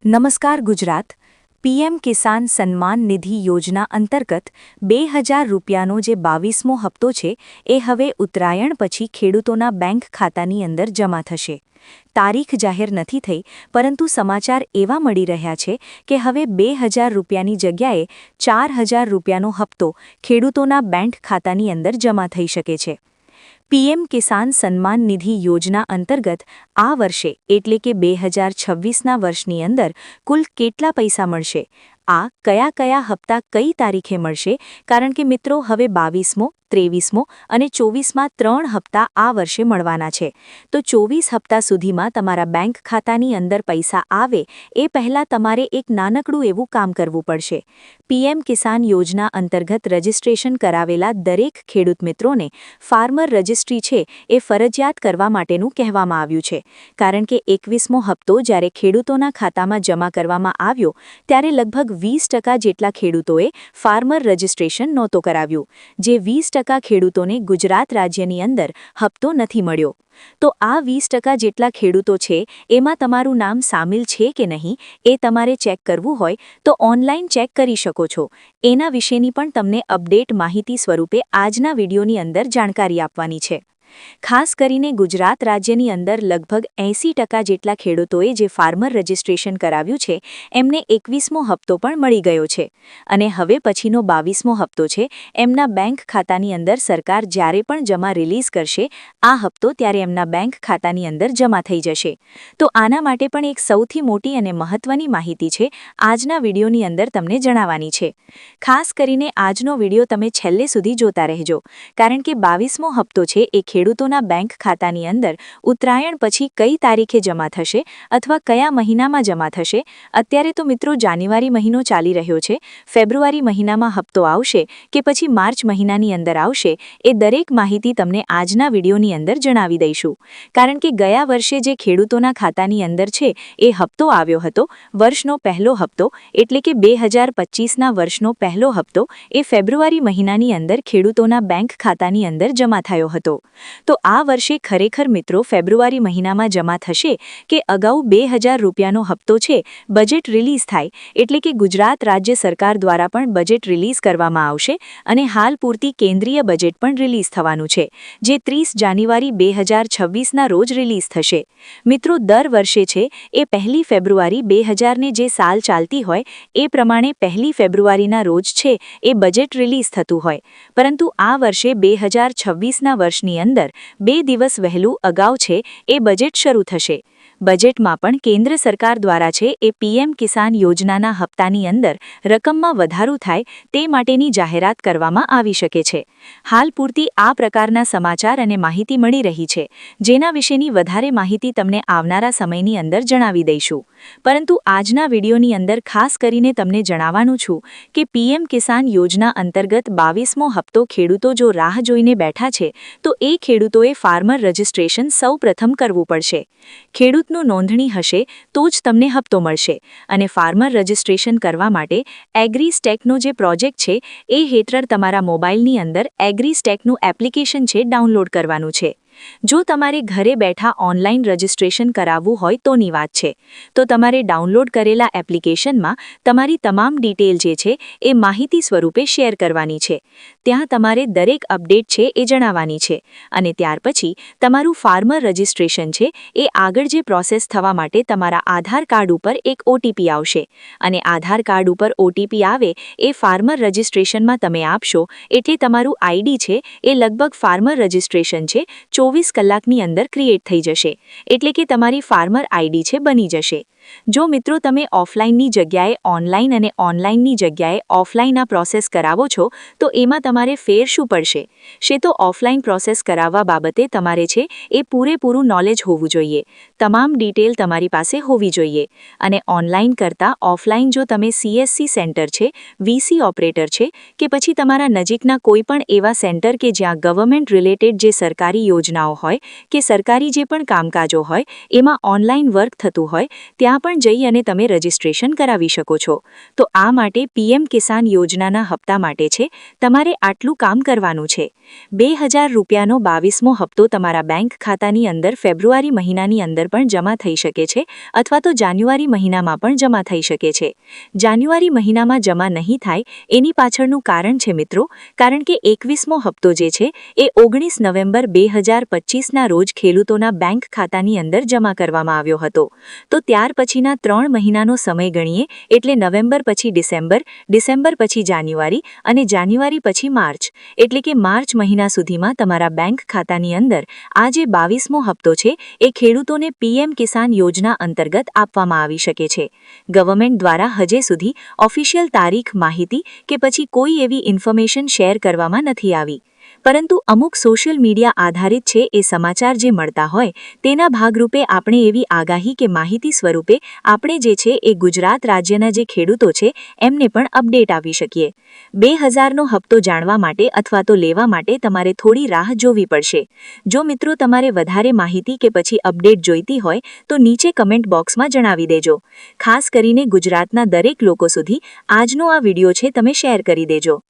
નમસ્કાર ગુજરાત પીએમ કિસાન સન્માન નિધિ યોજના અંતર્ગત 2000 રૂપિયાનો જે 22મો હપ્તો છે એ હવે ઉત્તરાયણ પછી ખેડૂતોના બેંક ખાતાની અંદર જમા થશે। તારીખ જાહેર નથી થઈ પરંતુ સમાચાર એવા મળી રહ્યા છે કે હવે 2000 રૂપિયાની જગ્યાએ 4000 રૂપિયાનો હપ્તો ખેડૂતોના બેંક ખાતાની અંદર જમા થઈ શકે છે। પીએમ કિસાન સન્માન નિધિ યોજના અંતર્ગત આ વર્ષે એટલે કે 2026ના વર્ષની અંદર કુલ કેટલા પૈસા મળશે, આ કયા હપ્તા કઈ તારીખે મળશે, કારણ કે મિત્રો હવે 22મો 23મો અને 24માં 3 હપ્તા આ વર્ષે મળવાના છે। તો 24 હપ્તા સુધીમાં તમારા બેંક ખાતાની અંદર પૈસા આવે એ પહેલાં તમારે એક નાનકડું એવું કામ કરવું પડશે। પીએમ કિસાન યોજના અંતર્ગત રજિસ્ટ્રેશન કરાવેલા દરેક ખેડૂત મિત્રોને ફાર્મર રજિસ્ટ્રી છે એ ફરજિયાત કરવા માટેનું કહેવામાં આવ્યું છે, કારણ કે 21મો હપ્તો જ્યારે ખેડૂતોના ખાતામાં જમા કરવામાં આવ્યો ત્યારે લગભગ 20% જેટલા ખેડૂતોએ ફાર્મર રજિસ્ટ્રેશન નહોતું કરાવ્યું, જે 20% ખેડૂતોને ગુજરાત રાજ્યની અંદર હપ્તો નથી મળ્યો। તો આ 20% જેટલા ખેડૂતો છે એમાં તમારું નામ સામેલ છે કે નહીં એ તમારે ચેક કરવું હોય તો ઓનલાઈન ચેક કરી શકો છો। એના વિશેની પણ તમને અપડેટ માહિતી સ્વરૂપે આજના વિડીયોની અંદર જાણકારી આપવાની છે। ખાસ કરીને ગુજરાત રાજ્યની અંદર લગભગ 80% જેટલા ખેડૂતોએ જે ફાર્મર રજિસ્ટ્રેશન કરાવ્યું છે એમને 21મો હપ્તો પણ મળી ગયો છે અને હવે પછીનો 22મો હપ્તો છે એમના બેંક ખાતાની અંદર સરકાર જ્યારે પણ જમા રિલીઝ કરશે આ હપ્તો ત્યારે એમના બેંક ખાતાની અંદર જમા થઈ જશે। તો આના માટે પણ એક સૌથી મોટી અને મહત્વની માહિતી છે આજના વિડીયોની અંદર તમને જણાવવાની છે। ખાસ કરીને આજનો વિડીયો તમે છેલ્લે સુધી જોતા રહેજો, કારણ કે 22મો હપ્તો છે એ ખેડૂતોના બેંક ખાતાની અંદર ઉત્તરાયણ પછી કઈ તારીખે જમા થશે અથવા કયા મહિનામાં જમા થશે। અત્યારે તો મિત્રો જાન્યુઆરી મહિનો ચાલી રહ્યો છે, ફેબ્રુઆરી મહિનામાં હપ્તો આવશે કે પછી માર્ચ મહિનાની અંદર આવશે એ દરેક માહિતી તમને આજના વિડીયોની અંદર જણાવી દઈશું, કારણ કે ગયા વર્ષે જે ખેડૂતોના ખાતાની અંદર છે એ હપ્તો આવ્યો હતો, વર્ષનો પહેલો હપ્તો એટલે કે 2025ના વર્ષનો પહેલો હપ્તો એ ફેબ્રુઆરી મહિનાની અંદર ખેડૂતોના બેંક ખાતાની અંદર જમા થયો હતો। તો આ વર્ષે ખરેખર મિત્રો ફેબ્રુઆરી મહિનામાં જમા થશે કે અગાઉ 2000 રૂપિયાનો હપ્તો છે બજેટ રિલીઝ થાય એટલે કે ગુજરાત રાજ્ય સરકાર દ્વારા પણ બજેટ રિલીઝ કરવામાં આવશે અને હાલ પૂરતી કેન્દ્રીય બજેટ પણ રિલીઝ થવાનું છે, જે 30 જાન્યુઆરી 2026ના રોજ રિલીઝ થશે। મિત્રો દર વર્ષે છે એ 1 ફેબ્રુઆરી 2000ને જે સાલ ચાલતી હોય એ પ્રમાણે 1 ફેબ્રુઆરીના રોજ છે એ બજેટ રિલીઝ થતું હોય, પરંતુ આ વર્ષે 2026ના વર્ષની અંદર 2 દિવસ વહેલું અગાઉ છે એ બજેટ શરૂ થશે। બજેટમાં પણ કેન્દ્ર સરકાર દ્વારા છે એ પીએમ કિસાન યોજનાના હપ્તાની અંદર રકમમાં વધારો થાય તે માટેની જાહેરાત કરવામાં આવી શકે છે। હાલ પૂરતી આ પ્રકારના સમાચાર અને માહિતી મળી રહી છે, જેના વિશેની વધારે માહિતી તમને આવનારા સમયની અંદર જણાવી દઈશું, પરંતુ આજના વિડીયોની અંદર ખાસ કરીને તમને જણાવવાનું છું કે પીએમ કિસાન યોજના અંતર્ગત 22મો હપ્તો ખેડૂતો જો રાહ જોઈને બેઠા છે તો એ ખેડૂતોએ ફાર્મર રજિસ્ટ્રેશન સૌ પ્રથમ કરવું પડશે। ખેડૂતનું નોંધણી હશે તો જ તમને હપ્તો મળશે અને ફાર્મર રજિસ્ટ્રેશન કરવા માટે એગ્રીસ્ટેકનો જે પ્રોજેક્ટ છે એ હેઠળ તમારા મોબાઈલની અંદર એગ્રીસ્ટેકનું એપ્લિકેશન છે ડાઉનલોડ કરવાનું છે। જો તમારે ઘરે બેઠા ઓનલાઈન રજિસ્ટ્રેશન કરાવવું હોય તોની વાત છે, તો તમારે ડાઉનલોડ કરેલા એપ્લિકેશનમાં તમારી તમામ ડિટેલ જે છે એ માહિતી સ્વરૂપે શેર કરવાની છે। ત્યાં તમારે દરેક અપડેટ છે એ જણાવવાની છે અને ત્યાર પછી તમારું ફાર્મર રજિસ્ટ્રેશન છે એ આગળ જે પ્રોસેસ થવા માટે તમારા આધાર કાર્ડ ઉપર એક ઓટીપી આવશે અને આધાર કાર્ડ ઉપર ઓટીપી આવે એ ફાર્મર રજિસ્ટ્રેશનમાં તમે આપશો એટલે તમારું આઈડી છે એ લગભગ ફાર્મર રજિસ્ટ્રેશન છે 24 કલાકની અંદર ક્રિએટ થઈ જશે, એટલે કે તમારી ફાર્મર આઈડી છે બની જશે। જો મિત્રો તમે ઓફલાઈનની જગ્યાએ ઓનલાઈન અને ઓનલાઈનની જગ્યાએ ઓફલાઈન આ પ્રોસેસ કરાવો છો તો એમાં તમારે ફેર શું પડશે છે તો ઓફલાઈન પ્રોસેસ કરાવવા બાબતે તમારે છે એ પૂરેપૂરું નોલેજ હોવું જોઈએ, તમામ ડિટેલ તમારી પાસે હોવી જોઈએ અને ઓનલાઈન કરતાં ઓફલાઈન જો તમે સીએસસી સેન્ટર છે, વીસી ઓપરેટર છે કે પછી તમારા નજીકના કોઈ પણ એવા સેન્ટર કે જ્યાં ગવર્મેન્ટ રિલેટેડ જે સરકારી યોજનાઓ હોય કે સરકારી જે પણ કામકાજો હોય એમાં ઓનલાઈન વર્ક થતું હોય ત્યાં ત્યાં પણ જઈ અને તમે રજિસ્ટ્રેશન કરાવી શકો છો. તો આ માટે પીએમ કિસાન યોજનાના હપ્તા માટે છે તમારે આટલું કામ કરવાનું છે. 2000 રૂપિયાનો 22મો હપ્તો તમારા બેંક ખાતાની અંદર ફેબ્રુઆરી મહિનાની અંદર પણ જમા થઈ શકે છે અથવા તો જાન્યુઆરી મહિનામાં પણ જમા થઈ શકે છે. જાન્યુઆરી મહિનામાં જમા નહીં થાય એની પાછળનું કારણ છે મિત્રો, કારણ કે 21મો હપ્તો જે છે એ 19 નવેમ્બર 2025ના રોજ ખેડૂતોના બેંક ખાતાની અંદર જમા કરવામાં આવ્યો હતો. તો ત્યાર પછીના 3 મહિનાનો સમય ગણીએ એટલે નવેમ્બર પછી ડિસેમ્બર, ડિસેમ્બર પછી જાન્યુઆરી અને જાન્યુઆરી પછી માર્ચ, એટલે કે માર્ચ મહિના સુધીમાં તમારા બેંક ખાતાની અંદર આ જે 22મો હપ્તો છે એ ખેડૂતોને પીએમ કિસાન યોજના અંતર્ગત આપવામાં આવી શકે છે. ગવર્મેન્ટ દ્વારા હજે સુધી ઓફિશિયલ તારીખ, માહિતી કે પછી કોઈ એવી ઇન્ફોર્મેશન શેર કરવામાં નથી આવી. પરંતુ અમુક સોશિયલ મીડિયા આધારિત છે એ સમાચાર જે મળતા હોય તેના ભાગરૂપે આપણે એવી આગાહી કે માહિતી સ્વરૂપે આપણે જે છે એ ગુજરાત રાજ્યના જે ખેડૂતો છે એમને પણ અપડેટ આપી શકીએ. 2000નો હપ્તો જાણવા માટે અથવા તો લેવા માટે તમારે થોડી રાહ જોવી પડશે. જો મિત્રો તમારે વધારે માહિતી કે પછી અપડેટ જોઈતી હોય તો નીચે કમેન્ટ બોક્સમાં જણાવી દેજો. ખાસ કરીને ગુજરાતના દરેક લોકો સુધી આજનો આ વિડિયો છે તમે શેર કરી દેજો.